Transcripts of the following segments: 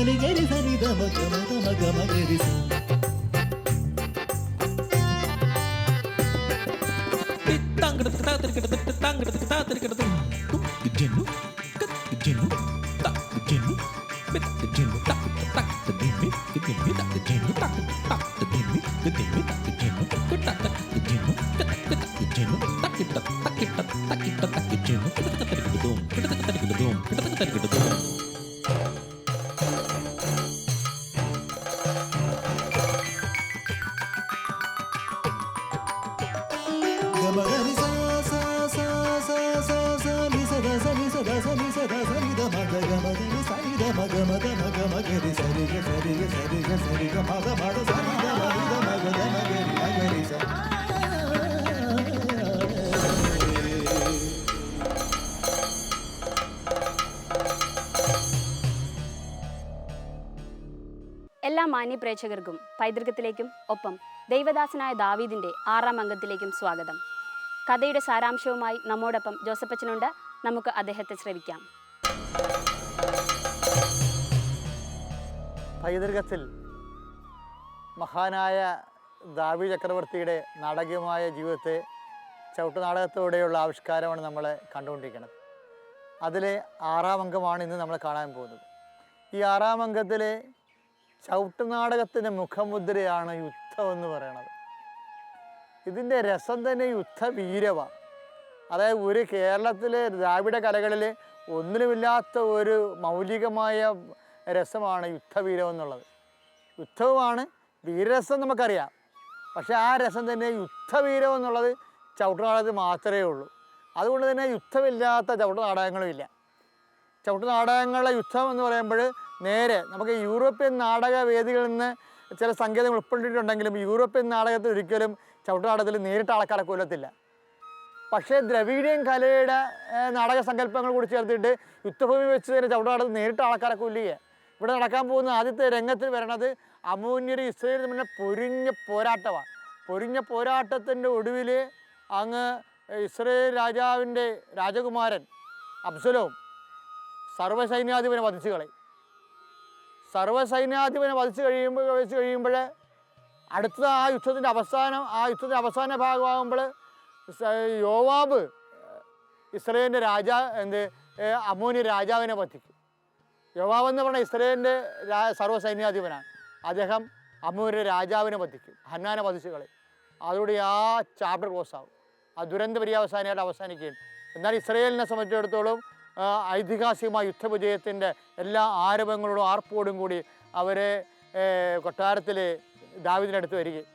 സനി ഗരി സനി ദമ ഗമ ദമ ഗമ ഗരി സ താങ്കടത്ത് താത്തിരിക്കടത്ത് താങ്കടത്ത് താത്തിരിക്കടത്ത് ജിന്നു ജിന്നു ജിന്നു ജിന്നു തക്ക് തക്ക് ദിമ്മി ദിമ്മി തക്ക് ജിന്നു തക്ക് തക്ക് ദിമ്മി ദിമ്മി തക്ക് ജിന്നു തക്ക് തക്ക് ജിന്നു തക്ക് തക്ക് ജിന്നു തക്കിട്ട തക്കിട്ട തക്കിട്ട തക്ക് ജിന്നു കിടക്ക് തരികിടതും കിടക്ക് തരികിടതും കിടക്ക് തരികിടതും ഗമ ഗരി സ സ സ സ സ സ നി സ ദ സ നി സ ദ സ നി സ ദ സ നി ദ മ ഗ ഗമ ഗരി സ നി ദ മ ഗമ ദ മ ഗമ ഗരി സ രി ഗ സ രി ഗ സ രി ഗ സ രി ഗ മ ദ മ ദ സ നി ദ മ നി ദ മ ഗ ദ മ ഗരി മ ഗരി സ എല്ലാ മാന്യ പ്രേക്ഷകർക്കും പൈതൃകത്തിലേക്കും ഒപ്പം ദൈവദാസനായ ദാവീദിൻ്റെ 6ാം അംഗത്തിലേക്കും സ്വാഗതം. കഥയുടെ സാരാംശവുമായി നമ്മോടൊപ്പം ജോസഫച്ചനുണ്ട്. നമുക്ക് അദ്ദേഹത്തെ ശ്രവിക്കാം. പൈതൃകത്തിൽ മഹാനായ ദാവീദ് ചക്രവർത്തിയുടെ നാടകീയമായ ജീവിതത്തെ ചവിട്ടുനാടകത്തോടെയുള്ള ആവിഷ്കാരമാണ് നമ്മൾ കണ്ടുകൊണ്ടിരിക്കുന്നത്. അതിലെ 6ാം അംഗമാണ് ഇന്ന് നമ്മൾ കാണാൻ പോകുന്നത്. ഈ 6ാം അംഗത്തിലെ ചവിട്ടുനാടകത്തിൻ്റെ മുഖമുദ്രയാണ് യുദ്ധം എന്ന് പറയുന്നത്. ഇതിൻ്റെ രസം തന്നെ യുദ്ധവീരമാണ്. അതായത് ഒരു കേരളത്തിലെ ദ്രാവിഡ കലകളിൽ ഒന്നിനുമില്ലാത്ത ഒരു മൗലികമായ രസമാണ് യുദ്ധവീരം എന്നുള്ളത്. യുദ്ധവുമാണ് വീരരസം നമുക്കറിയാം, പക്ഷേ ആ രസം തന്നെ യുദ്ധവീരം എന്നുള്ളത് ചവിട്ടുനാടകത്തിൽ മാത്രമേ ഉള്ളൂ. അതുകൊണ്ട് തന്നെ യുദ്ധമില്ലാത്ത ചവിട്ടുനാടകങ്ങളുമില്ല. ചവിട്ടുനാടകങ്ങളുടെ യുദ്ധം എന്ന് പറയുമ്പോൾ നേരെ നമുക്ക് യൂറോപ്യൻ നാടക വേദികളിൽ നിന്ന് ചില സങ്കേതങ്ങൾ ഉൾപ്പെട്ടിട്ടുണ്ടെങ്കിലും യൂറോപ്യൻ നാടകത്തിൽ ഒരിക്കലും ചവിട്ടുനാടകത്തിൽ നേരിട്ട് ആൾക്കാരെ കൊല്ലത്തില്ല. പക്ഷേ ദ്രവീഡിയൻ കലയുടെ നാടക സങ്കല്പങ്ങൾ കൂടി ചേർത്തിട്ട് യുദ്ധഭൂമി വെച്ച് തന്നെ ചവിട്ടുനാടകത്തിൽ നേരിട്ട് ആൾക്കാരെ കൊല്ലുക. ഇവിടെ നടക്കാൻ പോകുന്ന ആദ്യത്തെ രംഗത്തിൽ വരണത് അമോന്യരും ഇസ്രയേലും തമ്മിൽ പൊരിഞ്ഞ പോരാട്ടമാണ്. പൊരിഞ്ഞ പോരാട്ടത്തിൻ്റെ ഒടുവിൽ അങ്ങ് ഇസ്രയേൽ രാജാവിൻ്റെ രാജകുമാരൻ അബ്സലോം സർവ്വസൈന്യാധിപനെ വധിച്ചു കളയും. സർവ്വസൈന്യാധിപനെ വധിച്ചു കഴിയുമ്പോൾ അടുത്ത ആ യുദ്ധത്തിൻ്റെ അവസാന ഭാഗമാകുമ്പോൾ യോവാബ് ഇസ്രയേലിൻ്റെ അമ്മോന്യ രാജാവിനെ വധിക്കും. യോവാബ് എന്ന് പറഞ്ഞാൽ ഇസ്രയേലിൻ്റെ സർവ്വസൈന്യാധിപനാണ്. അദ്ദേഹം അമ്മോന്യ രാജാവിനെ വധിക്കും, ഹന്നാനെ വധിച്ചു കളയും. അതോടെ ആ ചാപ്റ്റർ ക്ലോസ് ആവും. ആ ദുരന്ത പര്യവസാനമായിട്ട് അവസാനിക്കുകയും. എന്നാൽ ഇസ്രയേലിനെ സംബന്ധിച്ചിടത്തോളം ഐതിഹാസികമായ യുദ്ധവിജയത്തിൻ്റെ എല്ലാ ആരവങ്ങളോടും ആർപ്പോടും കൂടി അവർ കൊട്ടാരത്തിൽ ദാവീദിൻ്റെ അടുത്ത് വരികയും.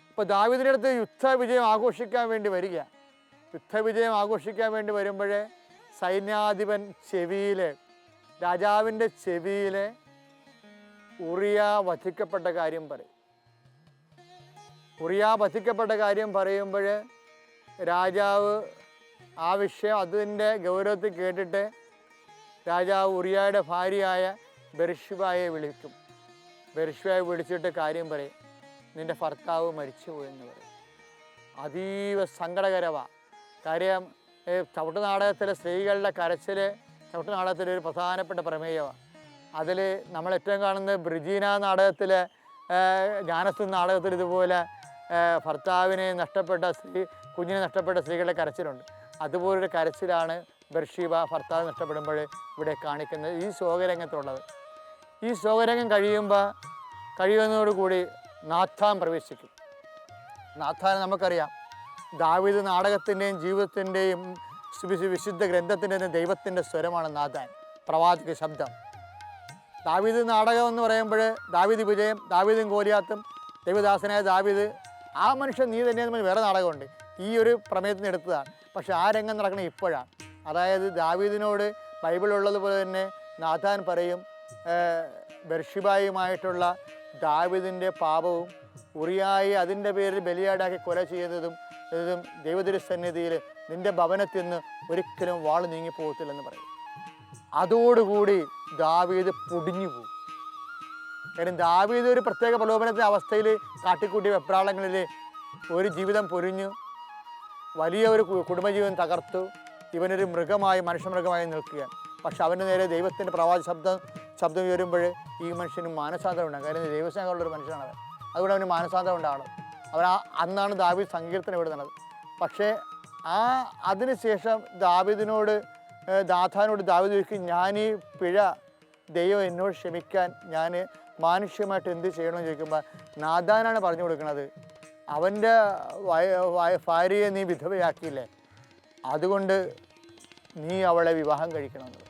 അപ്പോൾ ദാവീദിൻ്റെ അടുത്ത് യുദ്ധവിജയം ആഘോഷിക്കാൻ വേണ്ടി വരിക. യുദ്ധവിജയം ആഘോഷിക്കാൻ വേണ്ടി വരുമ്പോൾ സൈന്യാധിപൻ രാജാവിൻ്റെ ചെവിയിൽ ഉറിയ വധിക്കപ്പെട്ട കാര്യം പറയും. ഉറിയ വധിക്കപ്പെട്ട കാര്യം പറയുമ്പോൾ രാജാവ് ആ വിഷയം അതിൻ്റെ ഗൗരവത്തിൽ കേട്ടിട്ട് രാജാവ് ഉറിയയുടെ ഭാര്യയായ ബെർശിബയെ വിളിക്കും. ബെർശിബയെ വിളിച്ചിട്ട് കാര്യം പറയും, നിൻ്റെ ഭർത്താവ് മരിച്ചുപോയെന്ന് പറയും. അതീവ സങ്കടകരമാണ്. കാര്യം ചവിട്ടുനാടകത്തിലെ സ്ത്രീകളുടെ കരച്ചിൽ ചവിട്ടുനാടകത്തിലെ ഒരു പ്രധാനപ്പെട്ട പ്രമേയമാണ്. അതിൽ നമ്മൾ ഏറ്റവും കാണുന്നത് ബ്രിജീന നാടകത്തിലെ ജ്ഞാനസ്ഥ നാടകത്തിൽ ഇതുപോലെ ഭർത്താവിനെ കുഞ്ഞിനെ നഷ്ടപ്പെട്ട സ്ത്രീകളുടെ കരച്ചിലുണ്ട്. അതുപോലൊരു കരച്ചിലാണ് ബർഷീബ ഭർത്താവ് നഷ്ടപ്പെടുമ്പോൾ ഇവിടെ കാണിക്കുന്നത് ഈ ശോകരംഗത്തുള്ളത്. ഈ ശോകരംഗം കഴിയുന്നതോടുകൂടി നാഥാൻ പ്രവേശിക്കും. നാഥാൻ നമുക്കറിയാം, ദാവീദ് നാടകത്തിൻ്റെയും ജീവിതത്തിൻ്റെയും വിശുദ്ധ ഗ്രന്ഥത്തിൻ്റെയും ദൈവത്തിൻ്റെ സ്വരമാണ് നാഥാൻ, പ്രവാചക ശബ്ദം. ദാവീദ് നാടകം എന്ന് പറയുമ്പോൾ ദാവീദ് വിജയം, ദാവീദും ഗോലിയാത്തും, ദൈവദാസനായ ദാവീദ്, ആ മനുഷ്യൻ നീ തന്നെയെന്ന് വേറെ നാടകമുണ്ട്. ഈ ഒരു പ്രമേയത്തിന് എടുത്തതാണ്. പക്ഷെ ആ രംഗം നടക്കുന്നത് ഇപ്പോഴാണ്. അതായത് ദാവീദിനോട് ബൈബിളുള്ളതുപോലെ തന്നെ നാഥാൻ പറയും, ബർശിബായുമായിട്ടുള്ള ദാവീദിൻ്റെ പാപവും ഉറിയായി അതിൻ്റെ പേരിൽ ബലിയാടാക്കി കൊല ചെയ്തതും ദൈവതിരുസന്നിധിയിൽ നിൻ്റെ ഭവനത്തിൽ നിന്ന് ഒരിക്കലും വാൾ നീങ്ങിപ്പോകത്തില്ലെന്ന് പറയും. അതോടുകൂടി ദാവീദ് പൊടിഞ്ഞു പോകും. കാര്യം ദാവീദ് ഒരു പ്രത്യേക പ്രലോഭനത്തിൻ്റെ അവസ്ഥയിൽ കാട്ടിക്കൂട്ടിയ വെപ്രാളങ്ങളിൽ ഒരു ജീവിതം പൊരിഞ്ഞു, വലിയ ഒരു കുടുംബജീവൻ തകർത്തു. ഇവനൊരു മൃഗമായി, മനുഷ്യമൃഗമായി നിൽക്കുകയാണ്. പക്ഷെ അവൻ്റെ നേരെ ദൈവത്തിൻ്റെ പ്രവാചക ശബ്ദം ശബ്ദം ഉയരുമ്പോൾ ഈ മനുഷ്യന് മാനസാന്തരം ഉണ്ടാകും. കാര്യം ദൈവസ്നേഹമുള്ളൊരു മനുഷ്യനാണ് അവൻ. അതുകൊണ്ട് അവന് മാനസാന്തരം ഉണ്ടാകണം. അന്നാണ് ദാവീദ് സങ്കീർത്തനം എഴുതുന്നത്. പക്ഷേ അതിനുശേഷം ദാവീദിനോട് ദാവീദ് ചോദിക്കും, ഞാൻ ഈ പിഴ ദൈവം എന്നോട് ക്ഷമിക്കാൻ ഞാൻ മാനുഷ്യമായിട്ട് എന്ത് ചെയ്യണമെന്ന് ചോദിക്കുമ്പോൾ നാഥാനാണ് പറഞ്ഞു കൊടുക്കുന്നത്, അവൻ്റെ ഭാര്യയെ നീ വിധവയാക്കിയില്ലേ, അതുകൊണ്ട് നീ അവളെ വിവാഹം കഴിക്കണമെന്നത്.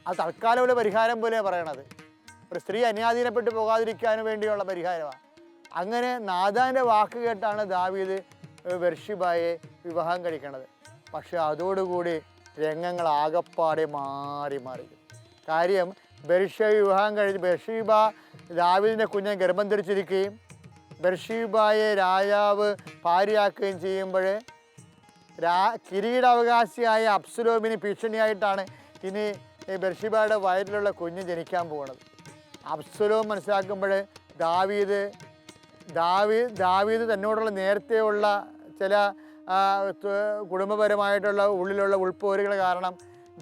അത് തൽക്കാലമുള്ള പരിഹാരം പോലെയാണ് പറയണത്. ഒരു സ്ത്രീ അന്യാധീനപ്പെട്ട് പോകാതിരിക്കാൻ വേണ്ടിയുള്ള പരിഹാരമാണ്. അങ്ങനെ നാഥാൻ്റെ വാക്ക് കേട്ടാണ് ദാവീദ് ബത്ശേബയെ വിവാഹം കഴിക്കണത്. പക്ഷെ അതോടുകൂടി രംഗങ്ങൾ ആകപ്പാടെ മാറി. കാര്യം ബത്ശേബ വിവാഹം കഴിഞ്ഞ് ബത്ശേബ ദാവീദിൻ്റെ കുഞ്ഞെ ഗർഭം ധരിച്ചിരിക്കുകയും ബത്ശേബയെ രാജാവ് ഭാര്യയാക്കുകയും ചെയ്യുമ്പോൾ കിരീടാവകാശിയായ അബ്സലോമിന് ഭീഷണിയായിട്ടാണ് ഇനി ബത്ശേബയുടെ വയറ്റിലുള്ള കുഞ്ഞ് ജനിക്കാൻ പോകുന്നത്. അബ്സലോം മനസ്സിലാക്കുമ്പോൾ ദാവീദ് തന്നോടുള്ള നേരത്തെയുള്ള ചില കുടുംബപരമായിട്ടുള്ള ഉള്ളിലുള്ള ഉൾപ്പോരുകൾ കാരണം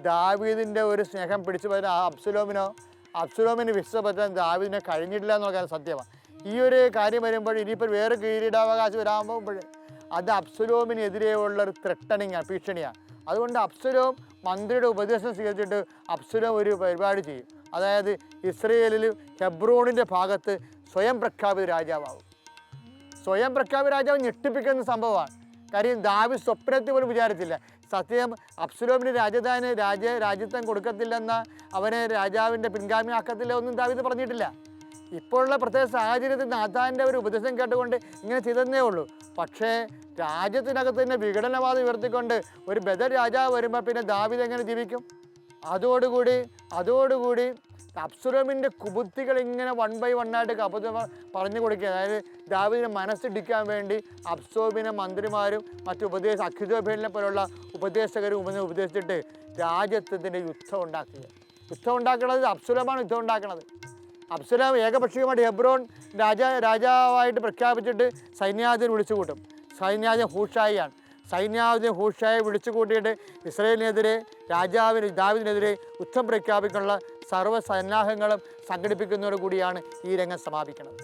ദാവീദിൻ്റെ ഒരു സ്നേഹം പിടിച്ചു പറ്റാൻ അബ്സലോമിന് വിശ്വപറ്റാൻ ദാവീദിനെ കഴിഞ്ഞിട്ടില്ല എന്നുള്ള സത്യമാണ്. ഈ ഒരു കാര്യം വരുമ്പോൾ ഇനിയിപ്പോൾ വേറെ കിരീടാവകാശം വരാൻ പോകുമ്പോൾ അത് അബ്സലോമിനെതിരെയുള്ള ഒരു ത്രെട്ടണിങ്ങാണ്, ഭീഷണിയാണ്. അതുകൊണ്ട് അബ്സലോം മന്ത്രിയുടെ ഉപദേശം സ്വീകരിച്ചിട്ട് അബ്സലോം ഒരു പരിപാടി ചെയ്യും. അതായത് ഇസ്രയേലിൽ ഹെബ്രോണിൻ്റെ ഭാഗത്ത് സ്വയം പ്രഖ്യാപിത രാജാവാകും. സ്വയം പ്രഖ്യാപിത രാജാവ് ഞെട്ടിപ്പിക്കുന്ന സംഭവമാണ്. കാര്യം ദാവീദ് സ്വപ്നത്തിൽ പോലും വിചാരിച്ചില്ല. സത്യം അബ്സലോമിന് രാജ്യത്വം കൊടുക്കത്തില്ലെന്ന, അവനെ രാജാവിൻ്റെ പിൻഗാമിയാക്കത്തില്ല ഒന്നും ദാവീദ് പറഞ്ഞിട്ടില്ല. ഇപ്പോഴുള്ള പ്രത്യേക സാഹചര്യത്തിൽ നാഥാൻ്റെ ഒരു ഉപദേശം കേട്ടുകൊണ്ട് ഇങ്ങനെ ചെയ്തതന്നേ ഉള്ളൂ. പക്ഷേ രാജ്യത്തിനകത്ത് തന്നെ വിഘടനവാദം ഉയർത്തിക്കൊണ്ട് ഒരു ബദൽ രാജാവ് വരുമ്പോൾ പിന്നെ ദാവീദ് എങ്ങനെ ജീവിക്കും? അതോടുകൂടി അബ്സലോമിൻ്റെ കുബുദ്ധികൾ ഇങ്ങനെ 1 by 1 ആയിട്ട് പറഞ്ഞു കൊടുക്കുക. അതായത് ദാവീദിനെ മനസ്സിടിക്കാൻ വേണ്ടി അബ്സലോമിനെ മന്ത്രിമാരും മറ്റു അഖിതോഫേലിനെ പോലുള്ള ഉപദേശകരും ഉപദേശിച്ചിട്ട് രാജ്യത്തിൻ്റെ യുദ്ധം ഉണ്ടാക്കുന്നത് അബ്സലോമാണ്. യുദ്ധം ഉണ്ടാക്കുന്നത് അബ്സലോം ഏകപക്ഷീയമായിട്ട് ഹെബ്രോൺ രാജാവായിട്ട് പ്രഖ്യാപിച്ചിട്ട് സൈന്യാധിപൻ വിളിച്ചു കൂട്ടും. സൈന്യാധിപൻ ഹൂഷായിയാണ്. സൈന്യാധിപൻ ഹൂഷായെ വിളിച്ചു കൂട്ടിയിട്ട് ഇസ്രായേലിനെതിരെ ദാവീദിനെതിരെ യുദ്ധം പ്രഖ്യാപിക്കാനുള്ള സർവ്വ സന്നാഹങ്ങളും സംഘടിപ്പിക്കുന്നതോടു കൂടിയാണ് ഈ രംഗം സമാപിക്കുന്നത്.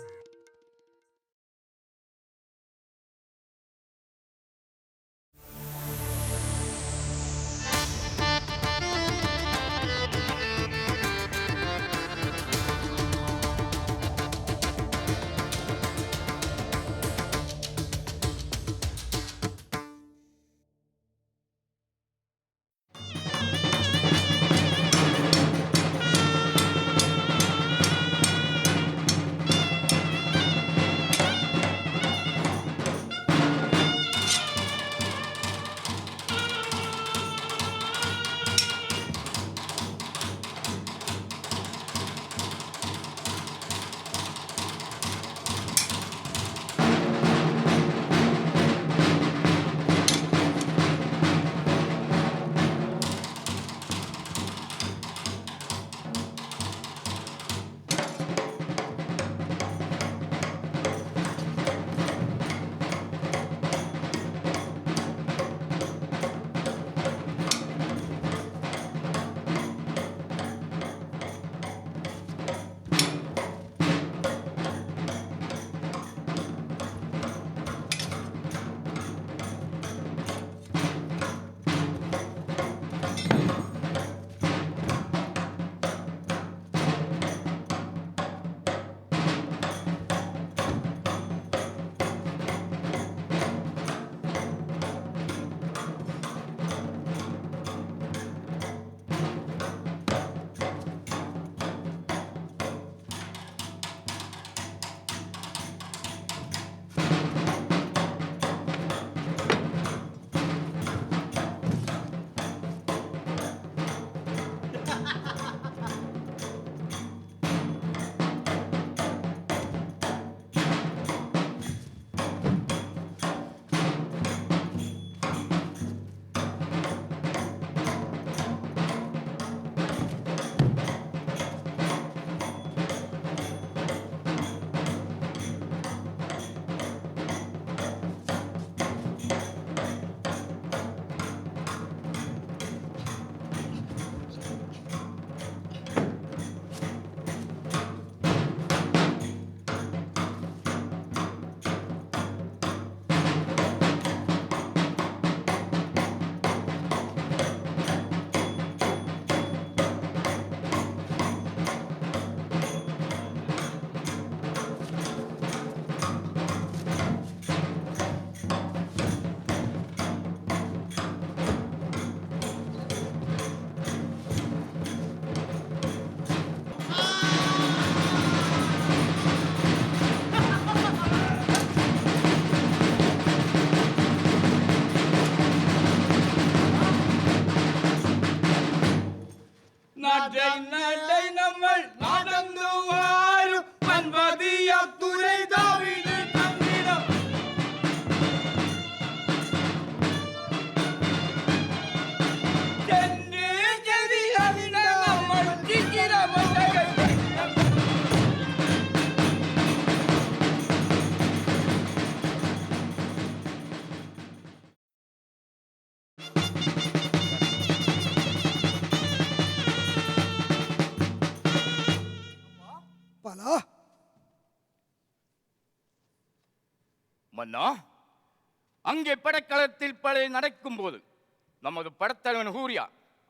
அன்றை நடை நம்மள் நடந்து வாரும் பண்பதியா துறை தாவீது தந்திடம் சென்று செதி அறிந்த நம்மள் சித்திர மண்டகை பலா மன்னா, அங்கே படைக்களத்தில் படை நடக்கும் போது நமது படத்தலைவன் ஹூரியா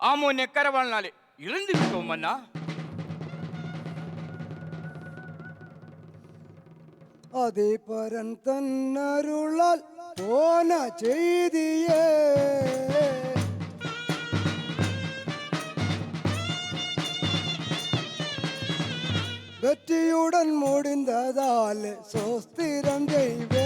ஆமோனிய கரவாளினாலே இழந்து விட்டோம் மன்னா. அதிபரன் தன்னருளால் போன செய்தியே வெற்றியுடன் முடிந்ததால் சோஸ்திரம் செய்வே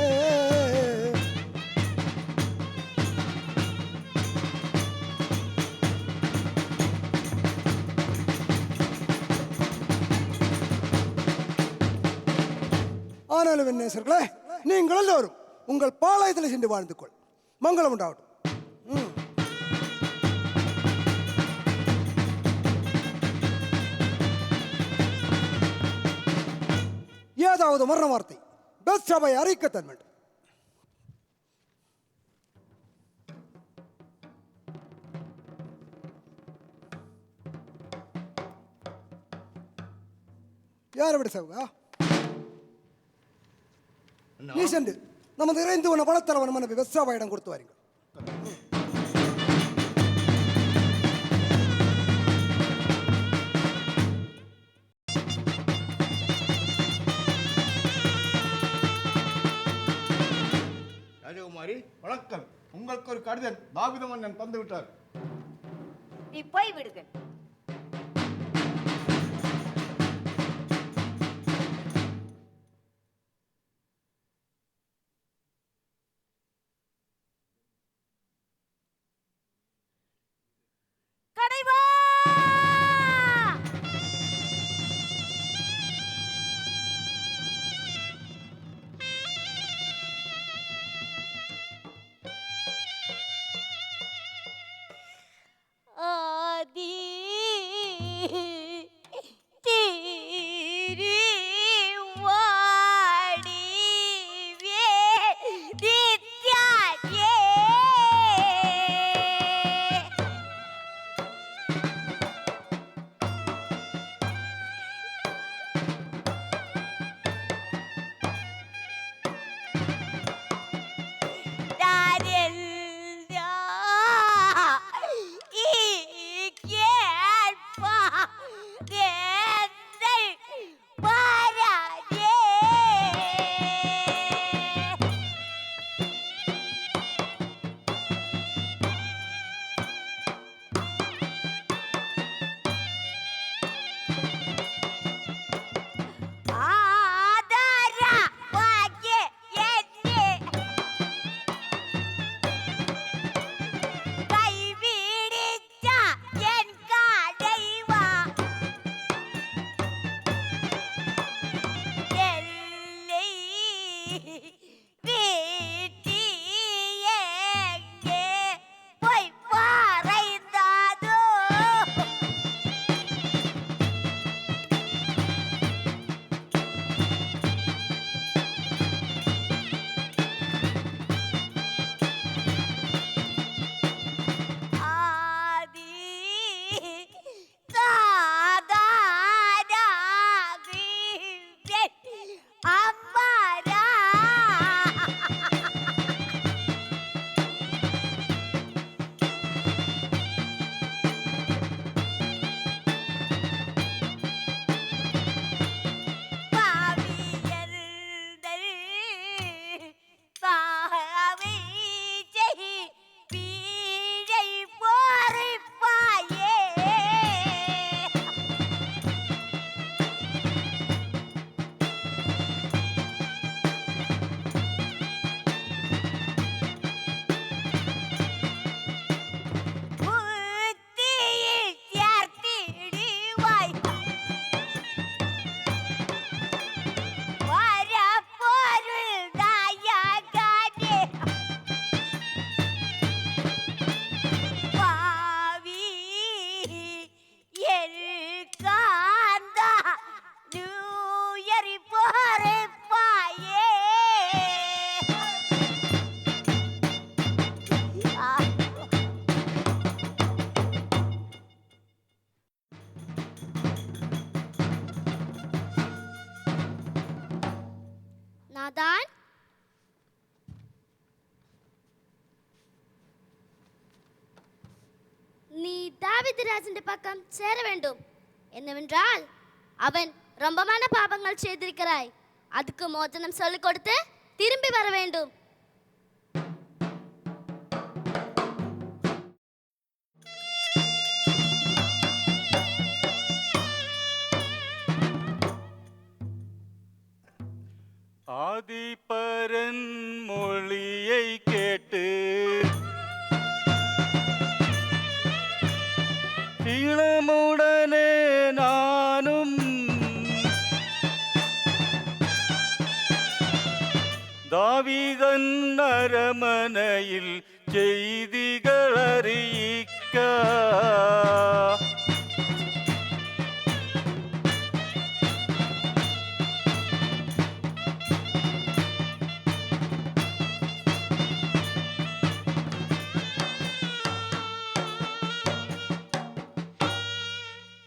ஆனாலும் விண்ணேசர்களே, நீங்கள் எல்லோரும் உங்கள் பாளையத்தில் சென்று வாழ்ந்து கொள். மங்களம் உண்டாகட்டும். ஏதாவது மரண வார்த்தை பெத்சபை அறிக்கத்தன் வேண்டும். யாரை விட சேவகா? நீ சென்று நமது இறைந்து உன பணத்தலைவன் மனைவி பெத்சபாயிடம் கொடுத்து வாருங்கள். ராஜகுமாரி வணக்கம். உங்களுக்கு ஒரு கடிதம் தாவீது மன்னன் தந்து விட்டார். நீ போய் விடுங்கள். கடைவா ஆதி தீரி வாடி வேதித்யாயே தாவீது ராஜன் பக்கம் சேர வேண்டும். என்னவென்றால் அவன் ரொம்பமான பாவங்கள் செய்திருக்கிறாய். அதுக்கு மோசனம் சொல்லிக் கொடுத்து திரும்பி வர வேண்டும். ஆதிபரன் மொழியை கேட்டு இளமுடனே நானும் தாவீதன் அரமனையில் செய்திகள் அறியிக்க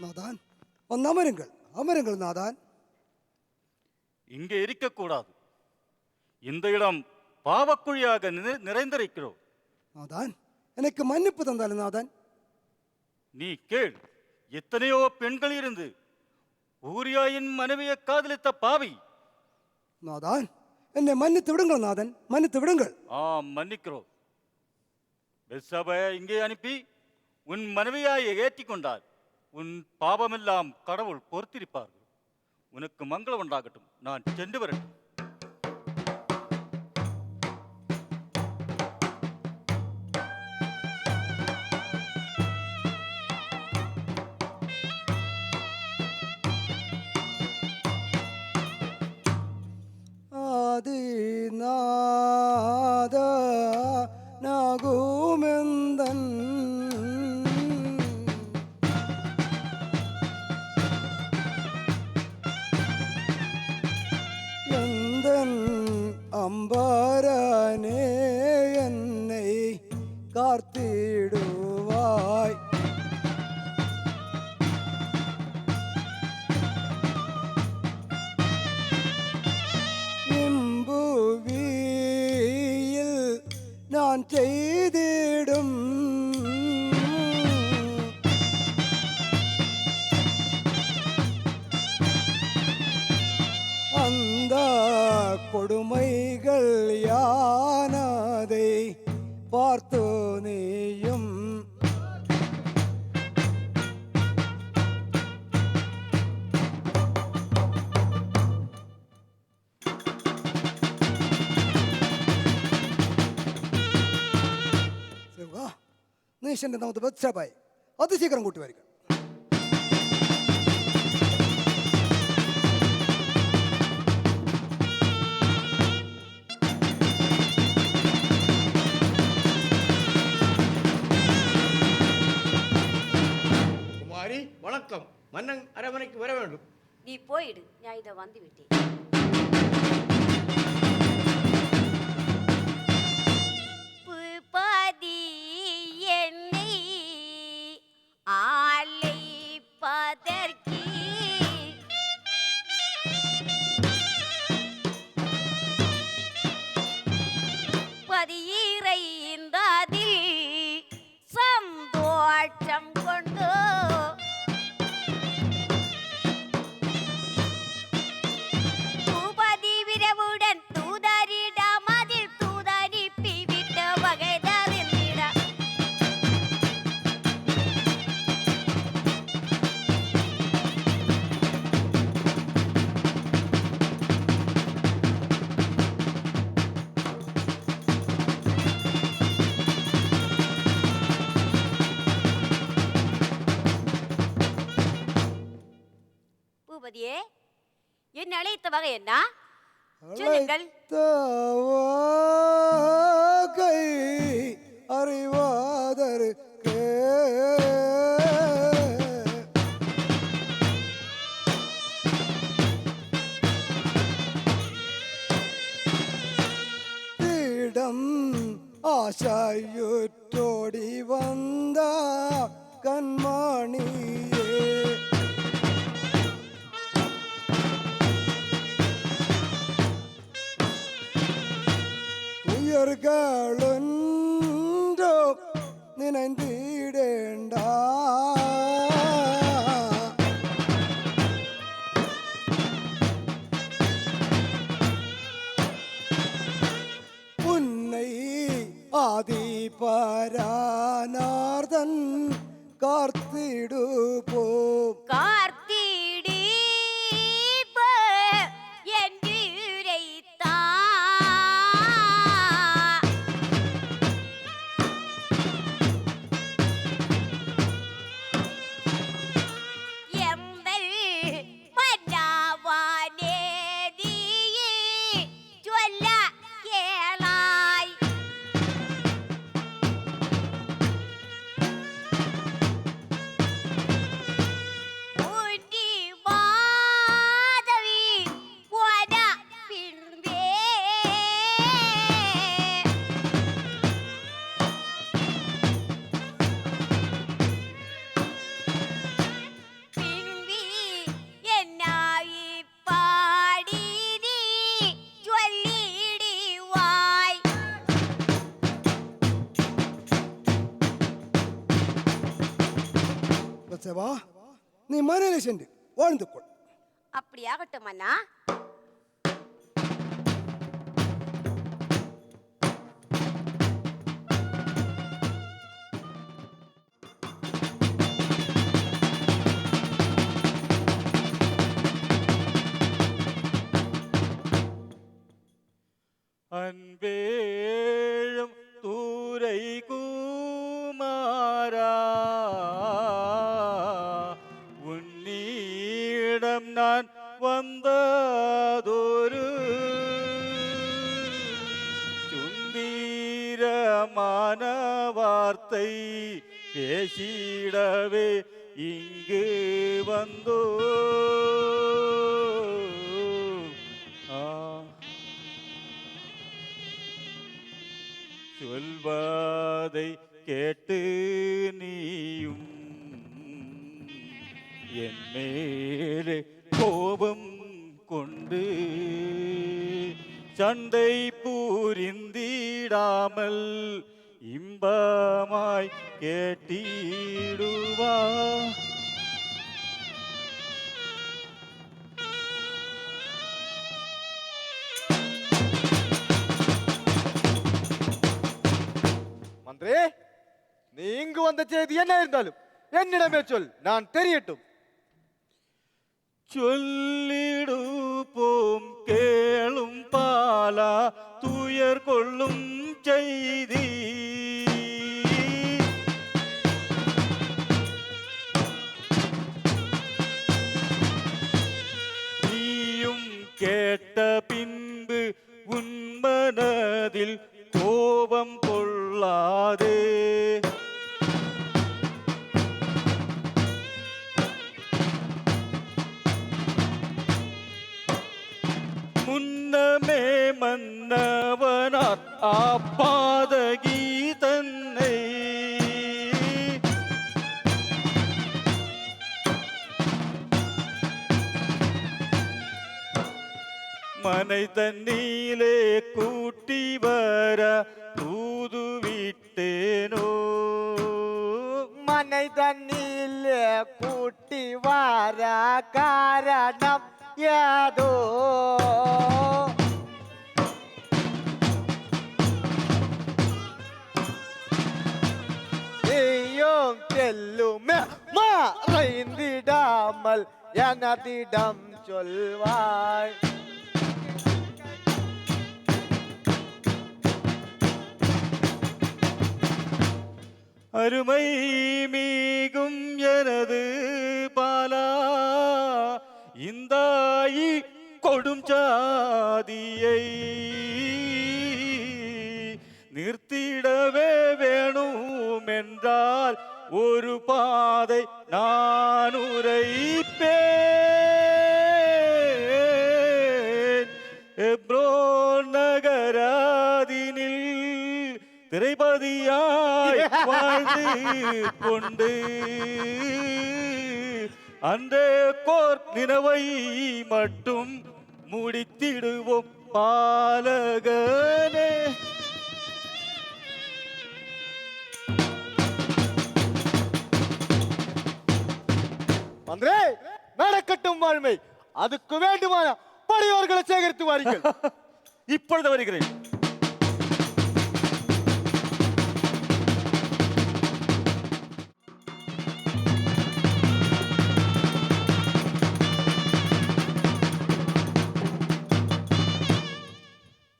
நாதான், வந்து அமருங்கள், அமருங்கள் நாதான். இங்கே இருக்கக்கூடாது. இந்த இடம் பாவக்குழியாக நிறைந்திருக்கிறோம். நாதான், எனக்கு மன்னிப்பு தந்தாலும் நாதான். நீ கேள், எத்தனையோ பெண்கள் இருந்து ஊரியாயின் மனைவியை காதலித்த பாவி. நாதான், என்னை மன்னித்து விடுங்கள் நாதன், மன்னித்து விடுங்கள். மன்னிக்கிறோம். பெத்சபையை இங்கே அனுப்பி உன் மனைவியாயை ஏற்றிக்கொண்டால் உன் பாவமெல்லாம் கடவுள் பொறுத்திருப்பார்கள். உனக்கு மங்களம் உண்டாகட்டும். நான் சென்று வரட்டும். ஆதிநாத நாகுமெந்தன் எந்தன் அம்பரனே என்னை காத்திடுவாய். நான் செய்திடும் அந்த கொடுமைகள் யானதை பார்த்து நீயும் നീ ചെന്ന് നമുക്ക് ബത്ശബായി അതിശീഘ്രം കൂട്ടി വരിക. குமாரி வணக்கம். மன்னன் அரமனைக்கு வர வேண்டும். நீ போயிடு, நான் இதை வந்து விட்டேன். புல்பாதி என்னை ஆலைப்பதற்கு பதியிறைந்தாதில் சந்தோஷம் கொண்டு பூபதி விரவுடன் தூதரிடம் அதில் தூதரிப்பி விட்ட வகைதறிந்திட பூபதியே, என் அழைத்த வகை என்ன? சொல்லுங்கள். கை அறிவாதற்கு இடம் ஆசாயுற்றோடி வந்த கண்மணியே உயர்களொன்றோ நினைந்திடேண்ட உன்னை ஆதிபரானார்தன் கார்த்திடுபோம் கார்த்திடி என்று உரைத்தா எம்பல் மன்னாவானேதியே சொல்ல கேளாய் உண்டி மாதவி போன பின்பே பின்பி என்னாயி பாடி நீ சொல்லிடுவாய் பச்சவா நீ மனையில சென்று வாழ்ந்து கொள் அப்படியாகட்டும் அண்ணா அன்பேழும் தூரை குமாரா உன்னிடம் நான் வந்ததொரு சுந்தீரமான வார்த்தை பேசிடவே இங்கு வந்தோ சொல்வதை கேட்டு நீயும் என் மேலே கோபம் கொண்டு சண்டை புரிந்திடாமல் இன்பமாய் கேட்டிடுவா மந்திரே, நீ இங்கு வந்த செய்தி என்ன இருந்தாலும் என்னிடமே சொல், நான் தெரியட்டும். சொல்லிடுப்போம் கேளும் பாலா துயர் கொள்ளும் செய்தி நீயும் கேட்ட பின்பு உன் மனதில் கோபம் கொள்ளாதே முன்னமே மன்னவனார் ஆப்பாதகி தன்னை மனை தண்ணீலே கூட்டி வர தூது விட்டேனோ மனை தண்ணீலே கூட்டி வர காரணம் ஏதோ நீயும் செல்லுமே மறைந்திடாமல் எனதிடம் சொல்வாய். அருமை மீகும் எனது பாலா இந்தாயி கொடும் சாதியை நிறுத்திடவே வேணும் என்றால் ஒரு பாதை நான் உரைப்பேன். எப்ரோன் நகராதினில் திரைபதியாய் வாழ்ந்து கொண்டு அன்றே கோர் நினைவை மட்டும் முடித்திடுவோம் பாலகனே. மந்திரே நடக்கட்டும் வாழ்மை, அதுக்கு வேண்டுமான படையோர்களை சேகரித்து வாருங்கள். இப்பொழுது வருகிறேன்.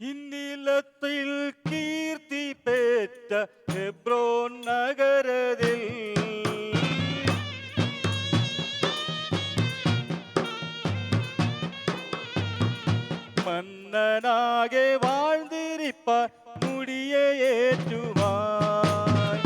இந்நிலத்தில் கீர்த்தி பெற்ற ஹெப்ரோன் நகரத்தில் மன்னனாக வாழ்ந்திருப்பார் முடிய ஏற்றுவாய்.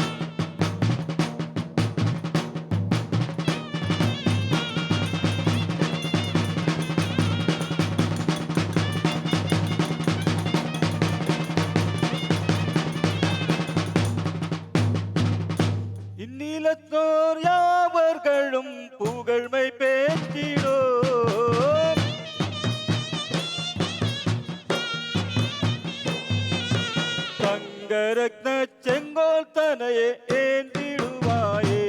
இந்நிலத்தோர் யாவர்களும் புகழ்மை பேச்சிடோ. தங்கரத்ன செங்கோல் தனையே ஏந்திடுவாயே.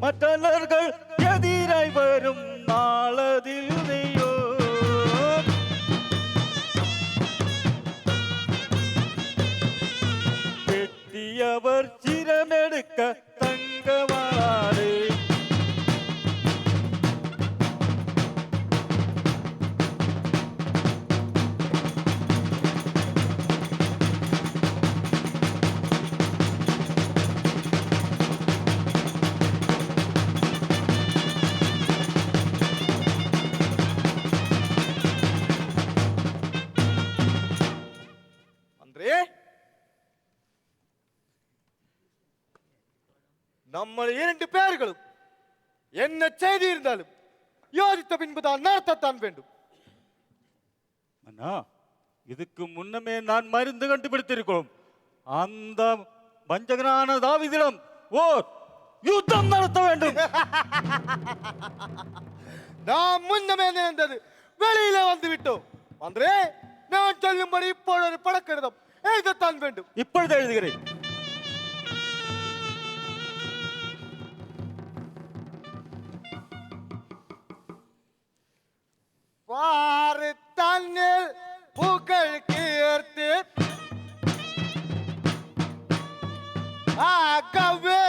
மற்றவர்கள் எதிராய் வரும் நாளதில் நீயோ வெட்டியவர் சிரமெடுக்க தங்கவாரே. மந்திரே, நம்ம 2 பேர்களும் என்ன செய்தி இருந்தாலும் யோசித்த பின்புதான் நடத்தத்தான் வேண்டும். அண்ணா, இதுக்கு முன்னமே நான் மருந்து கண்டுபிடித்திருக்கிறோம். அந்த வஞ்சகனான தாவீதிடம் ஓர் யுத்தம் நடத்த வேண்டும். நாம் முன்னமே நினைந்தது வெளியில வந்து விட்டோம். மந்திரே, நான் சொல்லும்படி இப்போது ஒரு படக்கெடுதம் எழுதத்தான் வேண்டும். இப்பொழுது எழுதுகிறேன். பாரு தன்னில் புகழ் கீர்த்தி ஆகவே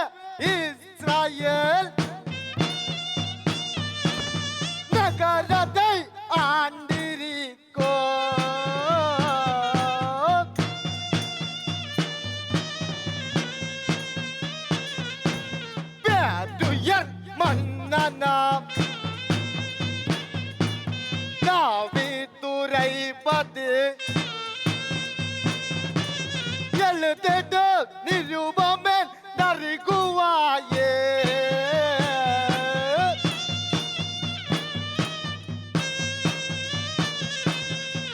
இஸ்ராயேல் நகரத்தை ஆண்டிரிக்கோ. பேதுயர் மன்னனாம் துரைப்பது எழுதிட்டு நிருபமேன் நரிகுவாயே.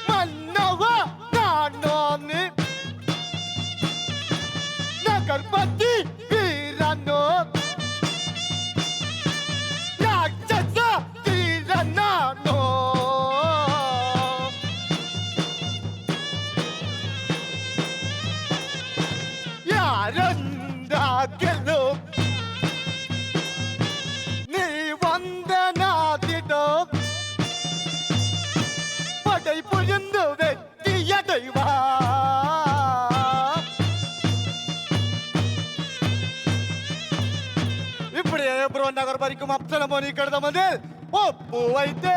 மன்னவ நானோன்னு நகர்பதி வீரனோ ராட்சச வீரனானோ. யாரெந்தாகிலும் நீ வந்த நாதிடம் படை புரிந்து வெற்றியடைவா. இப்படியே ஹெப்ரோன் நகர் வரைக்கும் அப்சலோம் கடிதம் வந்து ஒப்பு வைத்தே.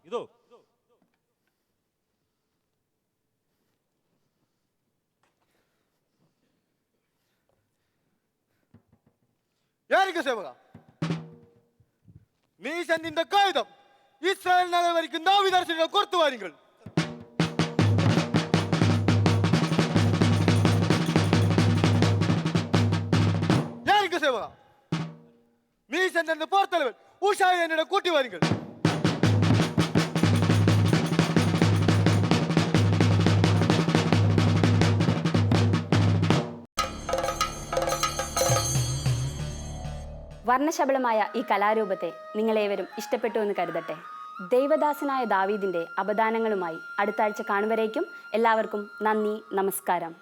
இதோ யாருக்கு சேவகா, நீ சென்ற இந்த காகிதம் இஸ்ரேல் நகர் வரைக்கும் தாவீதரசனிடம் கொடுத்து வாருங்கள். யாருக்கு சேவகா, நீ சென்ற இந்த போர் தலைவர் உஷா என்னிடம் கூட்டி வாருங்கள். വർണ്ണശബളമായ ഈ കലാരൂപത്തെ നിങ്ങളേവരും ഇഷ്ടപ്പെട്ടു എന്ന് കരുതട്ടെ. ദൈവദാസനായ ദാവീദിൻ്റെ അപദാനങ്ങളുമായി അടുത്ത ആഴ്ച കാണുവരേക്കും എല്ലാവർക്കും നന്ദി, നമസ്കാരം.